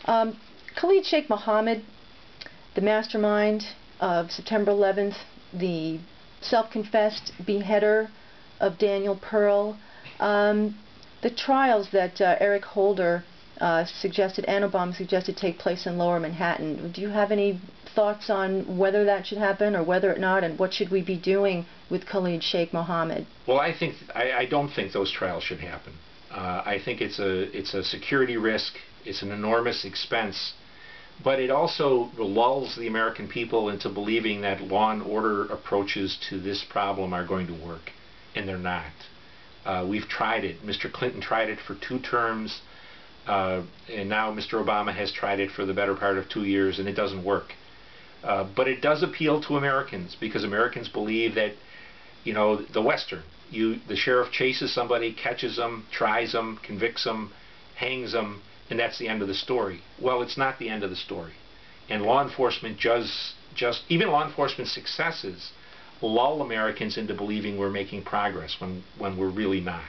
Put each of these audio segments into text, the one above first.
Khalid Sheikh Mohammed, the mastermind of September 11th, the self-confessed beheader of Daniel Pearl, the trials that Eric Holder suggested and Obama suggested take place in Lower Manhattan. Do you have any thoughts on whether that should happen or whether or not, and what should we be doing with Khalid Sheikh Mohammed? Well, I don't think those trials should happen. I think it's a security risk. It's an enormous expense, but it also lulls the American people into believing that law and order approaches to this problem are going to work, and they're not. We've tried it. Mr. Clinton tried it for 2 terms, and now Mr. Obama has tried it for the better part of 2 years, and it doesn't work. But it does appeal to Americans, because Americans believe that, you know, the Western, the sheriff chases somebody, catches them, tries them, convicts them, hangs them, and that's the end of the story. Well, it's not the end of the story. And law enforcement even law enforcement successes lull Americans into believing we're making progress when we're really not.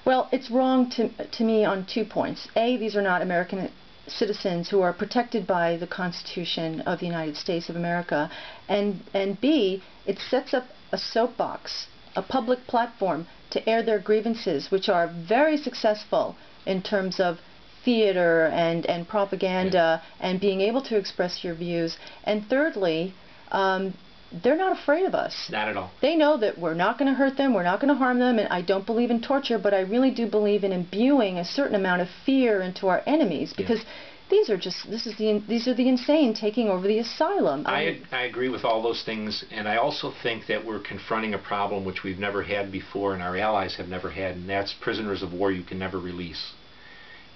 Well, it's wrong to me on 2 points. A, these are not American citizens who are protected by the Constitution of the United States of America. And B, it sets up a soapbox, a public platform to air their grievances, which are very successful in terms of theater and propaganda, and being able to express your views. And thirdly, they're not afraid of us. Not at all. They know that we're not going to hurt them, we're not going to harm them, and I don't believe in torture, but I really do believe in imbuing a certain amount of fear into our enemies, because these are the insane taking over the asylum. I agree with all those things, and I also think that we're confronting a problem which we've never had before and our allies have never had, and that's prisoners of war you can never release.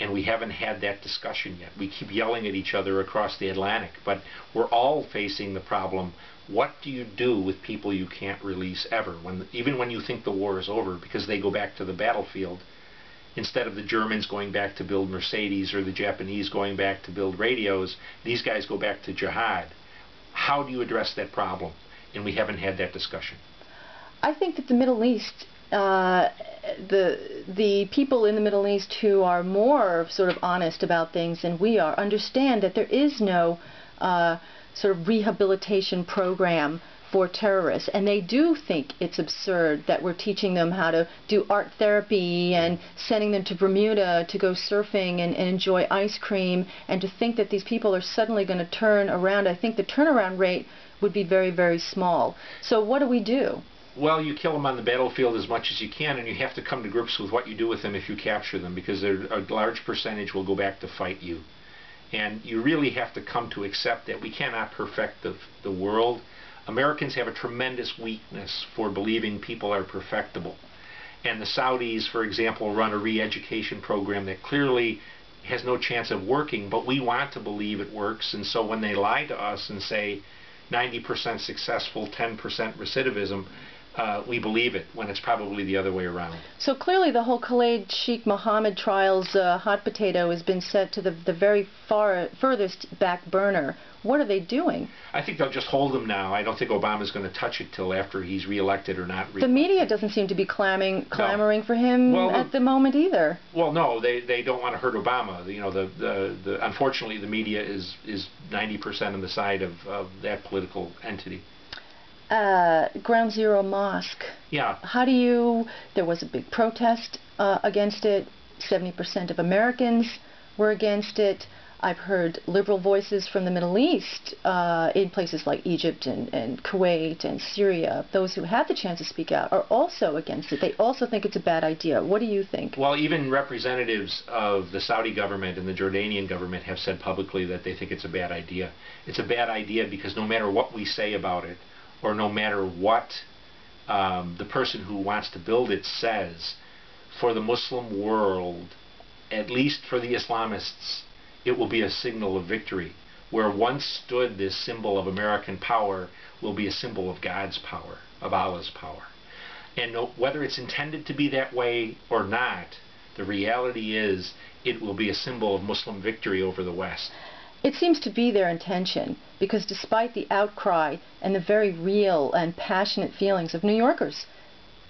And we haven't had that discussion yet. We keep yelling at each other across the Atlantic, but we're all facing the problem. What do you do with people you can't release ever, even when you think the war is over, because they go back to the battlefield instead of the Germans going back to build Mercedes or the Japanese going back to build radios? These guys go back to jihad. How do you address that problem? And we haven't had that discussion. I think that the Middle East, the people in the Middle East who are more sort of honest about things than we are understand that there is no sort of rehabilitation program for terrorists, and they do think it's absurd that we're teaching them how to do art therapy and sending them to Bermuda to go surfing and enjoy ice cream, and to think that these people are suddenly going to turn around. I think the turnaround rate would be very, very small. So what do we do? Well, you kill them on the battlefield as much as you can, and you have to come to grips with what you do with them if you capture them, because a large percentage will go back to fight you. And you really have to come to accept that we cannot perfect the world. Americans have a tremendous weakness for believing people are perfectible. And the Saudis, for example, run a re-education program that clearly has no chance of working, but we want to believe it works. And so when they lie to us and say 90% successful, 10% recidivism, we believe it, when it's probably the other way around. So clearly the whole Khalid Sheikh Mohammed trial's hot potato has been set to the very furthest back burner. What are they doing? I think they'll just hold him now. I don't think Obama's going to touch it till after he's reelected or not reelected. The media doesn't seem to be clamoring for him at the moment either. Well, no, they don't want to hurt Obama. You know, unfortunately, the media is 90% on the side of that political entity. Ground Zero Mosque. Yeah. There was a big protest against it. 70% of Americans were against it. I've heard liberal voices from the Middle East in places like Egypt and Kuwait and Syria. Those who had the chance to speak out are also against it. They also think it's a bad idea. What do you think? Well, even representatives of the Saudi government and the Jordanian government have said publicly that they think it's a bad idea. It's a bad idea because no matter what we say about it, or no matter what the person who wants to build it says, for the Muslim world, at least for the Islamists, it will be a signal of victory. Where once stood this symbol of American power will be a symbol of God's power, of Allah's power. And whether it's intended to be that way or not, the reality is it will be a symbol of Muslim victory over the West. It seems to be their intention, because despite the outcry and the very real and passionate feelings of New Yorkers,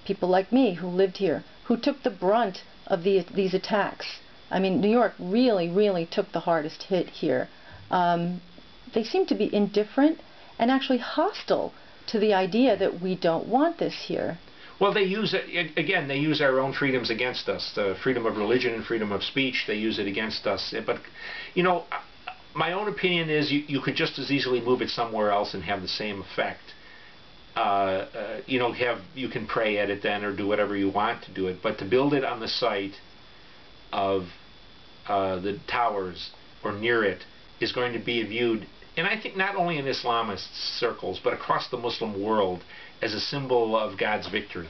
people like me who lived here, who took the brunt of these attacks, I mean, New York really, really took the hardest hit here. They seem to be indifferent and actually hostile to the idea that we don't want this here. Well, they use it, again, they use our own freedoms against us. The freedom of religion and freedom of speech, they use it against us. But, you know, my own opinion is you could just as easily move it somewhere else and have the same effect. You know, you can pray at it then or do whatever you want to do it. But to build it on the site of the towers or near it is going to be viewed, and I think not only in Islamist circles, but across the Muslim world, as a symbol of God's victory.